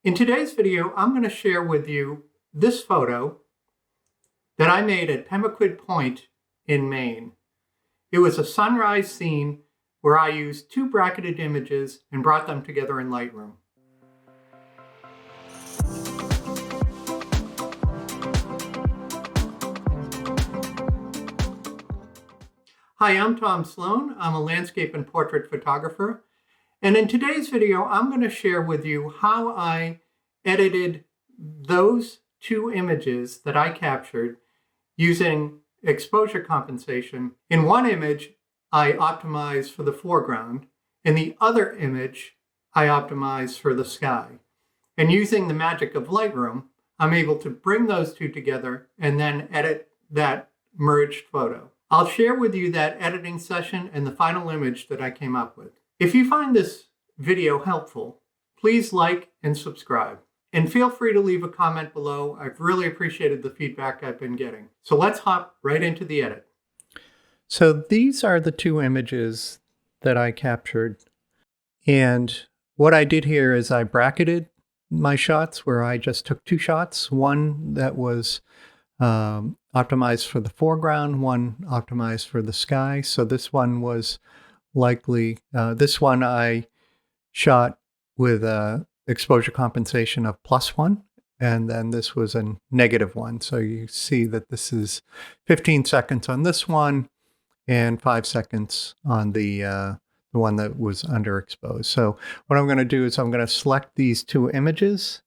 In today's video, I'm going to share with you this photo that I made at Pemiquid Point in Maine. It was a sunrise scene where I used two bracketed images and brought them together in Lightroom. Hi, I'm Tom Sloan. I'm a landscape and portrait photographer. And in today's video, I'm going to share with you how I edited those two images that I captured using exposure compensation. In one image, I optimized for the foreground. In the other image, I optimized for the sky. And using the magic of Lightroom, I'm able to bring those two together and then edit that merged photo. I'll share with you that editing session and the final image that I came up with. If you find this video helpful, please like and subscribe. And feel free to leave a comment below. I've really appreciated the feedback I've been getting. So let's hop right into the edit. So these are the two images that I captured. And what I did here is I bracketed my shots where I just took two shots. One that was optimized for the foreground, one optimized for the sky. So this one was likely, this one I shot with exposure compensation of +1, and then this was a -1. So you see that this is 15 seconds on this one and 5 seconds on the one that was underexposed. So what I'm going to do is I'm going to select these two images,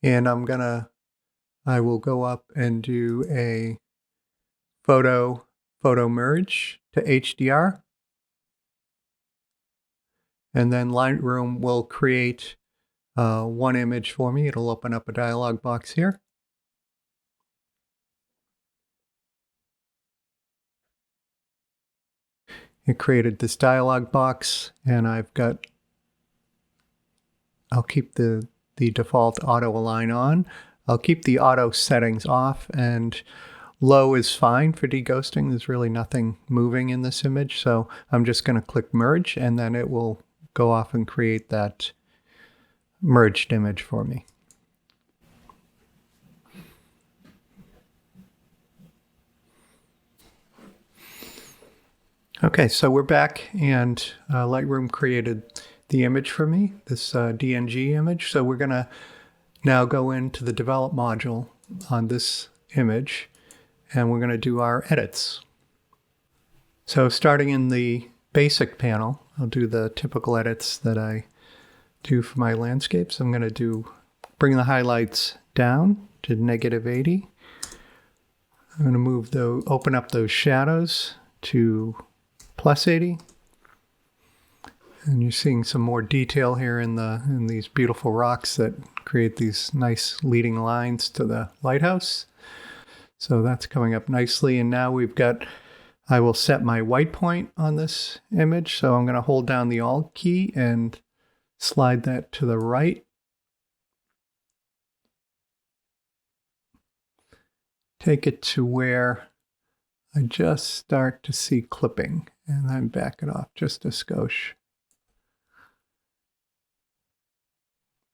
and I will go up and do a photo merge to HDR. And then Lightroom will create one image for me. It'll open up a dialog box here. It created this dialog box, and I'll keep the default auto align on. I'll keep the auto settings off, and low is fine for deghosting. There's really nothing moving in this image. So I'm just going to click merge, and then it will go off and create that merged image for me. Okay, so we're back, and Lightroom created the image for me, this DNG image. So we're going to now go into the develop module on this image, and we're going to do our edits. So starting in the basic panel, I'll do the typical edits that I do for my landscapes. I'm going to bring the highlights down to -80. I'm going to open up those shadows to +80. And you're seeing some more detail here in these beautiful rocks that create these nice leading lines to the lighthouse. So that's coming up nicely. And now I will set my white point on this image. So I'm going to hold down the Alt key and slide that to the right. Take it to where I just start to see clipping, and then back it off just a skosh.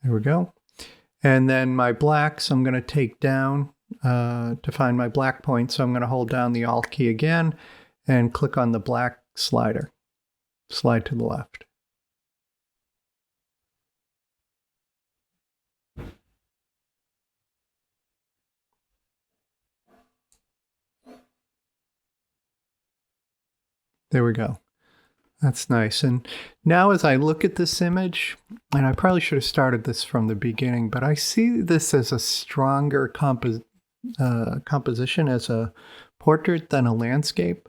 There we go. And then my blacks, I'm going to take down to find my black point. So I'm going to hold down the Alt key again and click on the black slider. Slide to the left. There we go. That's nice. And now as I look at this image, and I probably should have started this from the beginning, but I see this as a stronger composition as a portrait than a landscape.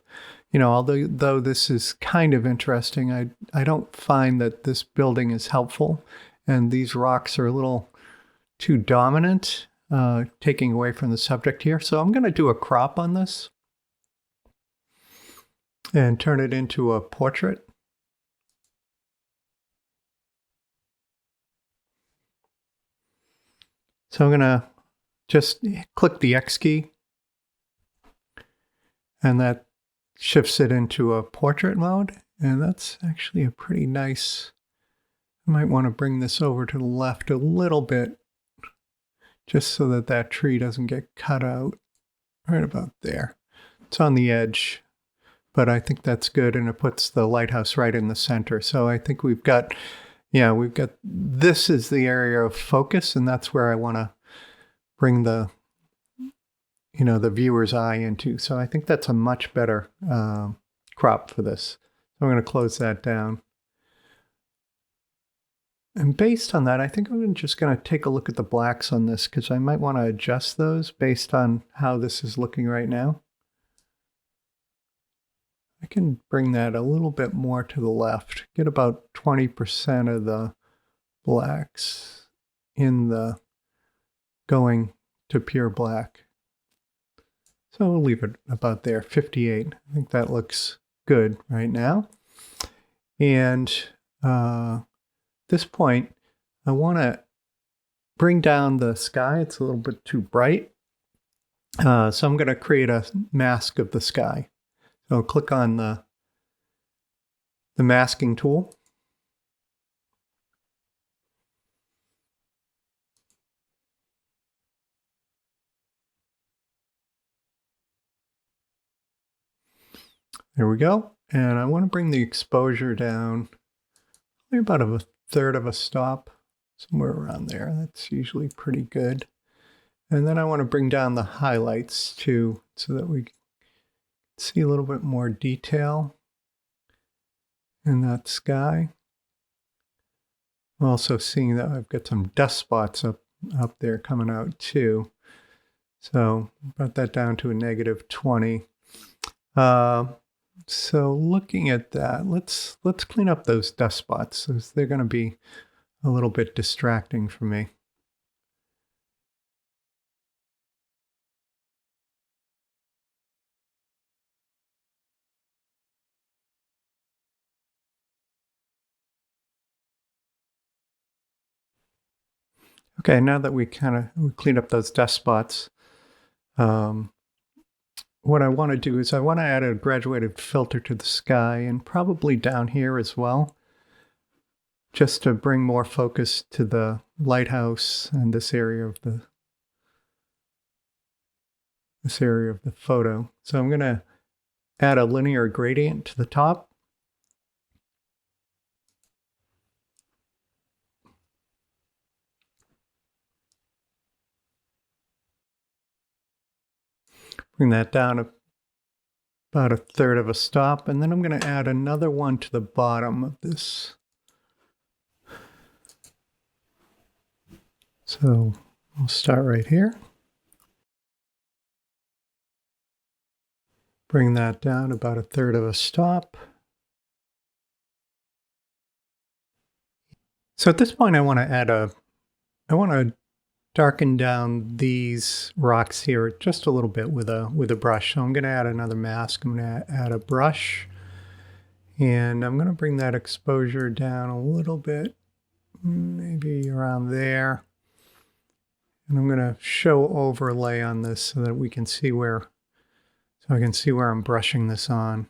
You know, although this is kind of interesting, I don't find that this building is helpful, and these rocks are a little too dominant, taking away from the subject here. So I'm going to do a crop on this and turn it into a portrait. So I'm going to just click the X key, and that shifts it into a portrait mode. And that's actually a pretty nice I might want to bring this over to the left a little bit, just so that that tree doesn't get cut out right about there. It's on the edge, but I think that's good, and it puts the lighthouse right in the center. So I think we've got, this is the area of focus, and that's where I want to bring the, the viewer's eye into. So I think that's a much better crop for this. So I'm going to close that down. And based on that, I think I'm just going to take a look at the blacks on this, because I might want to adjust those based on how this is looking right now. I can bring that a little bit more to the left, get about 20% of the blacks in the going to pure black. So we'll leave it about there, 58. I think that looks good right now. And this point, I want to bring down the sky. It's a little bit too bright. So I'm going to create a mask of the sky. So click on the masking tool. There we go. And I want to bring the exposure down maybe about a third of a stop, somewhere around there. That's usually pretty good. And then I want to bring down the highlights too, so that we see a little bit more detail in that sky. I'm also seeing that I've got some dust spots up there coming out too. So brought that down to a -20. So looking at that, let's clean up those dust spots, because they're going to be a little bit distracting for me. Okay, now that we cleaned up those dust spots, what I want to do is I want to add a graduated filter to the sky, and probably down here as well, just to bring more focus to the lighthouse and this area of the photo. So I'm going to add a linear gradient to the top. Bring that down about a third of a stop, and then I'm going to add another one to the bottom of this. So we'll start right here. Bring that down about a third of a stop. So at this point, I want to darken down these rocks here just a little bit with a brush. So I'm going to add another mask. I'm going to add a brush, and I'm going to bring that exposure down a little bit, maybe around there. And I'm going to show overlay on this so that we can see where, so I can see where I'm brushing this on.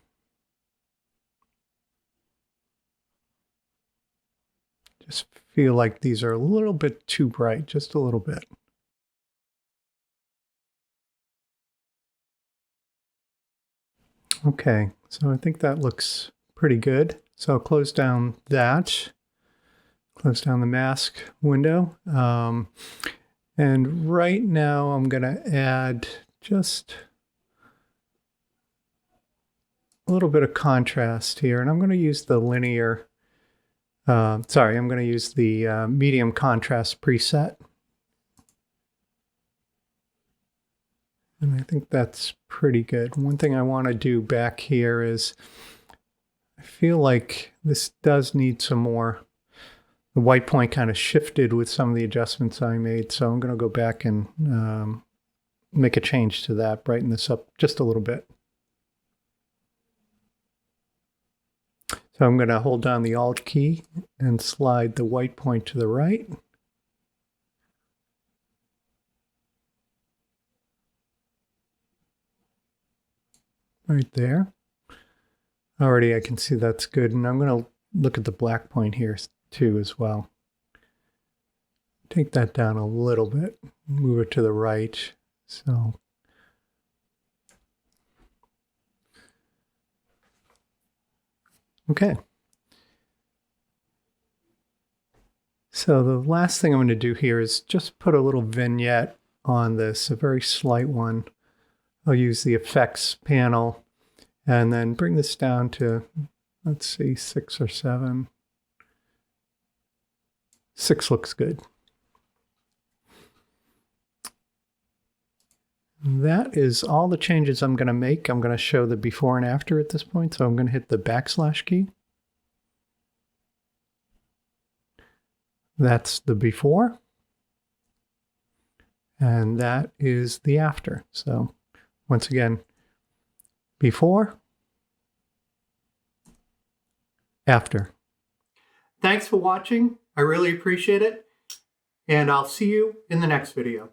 Just feel like these are a little bit too bright, just a little bit. Okay, so I think that looks pretty good. So I'll close down that, close down the mask window. And right now I'm going to add just a little bit of contrast here. And I'm going to use the linear, I'm going to use the medium contrast preset. And I think that's pretty good. One thing I want to do back here is, I feel like this does need some more. The white point kind of shifted with some of the adjustments I made, so I'm going to go back and make a change to that, brighten this up just a little bit. So I'm going to hold down the Alt key and slide the white point to the right. Right there. Already I can see that's good, and I'm going to look at the black point here. too as well. Take that down a little bit, move it to the right. So okay. So the last thing I'm going to do here is just put a little vignette on this, a very slight one. I'll use the effects panel and then bring this down to, let's see, 6 or 7. 6 looks good. That is all the changes I'm going to make. I'm going to show the before and after at this point, so I'm going to hit the backslash key. That's the before, and that is the after. So once again, before, after. Thanks for watching. I really appreciate it, and I'll see you in the next video.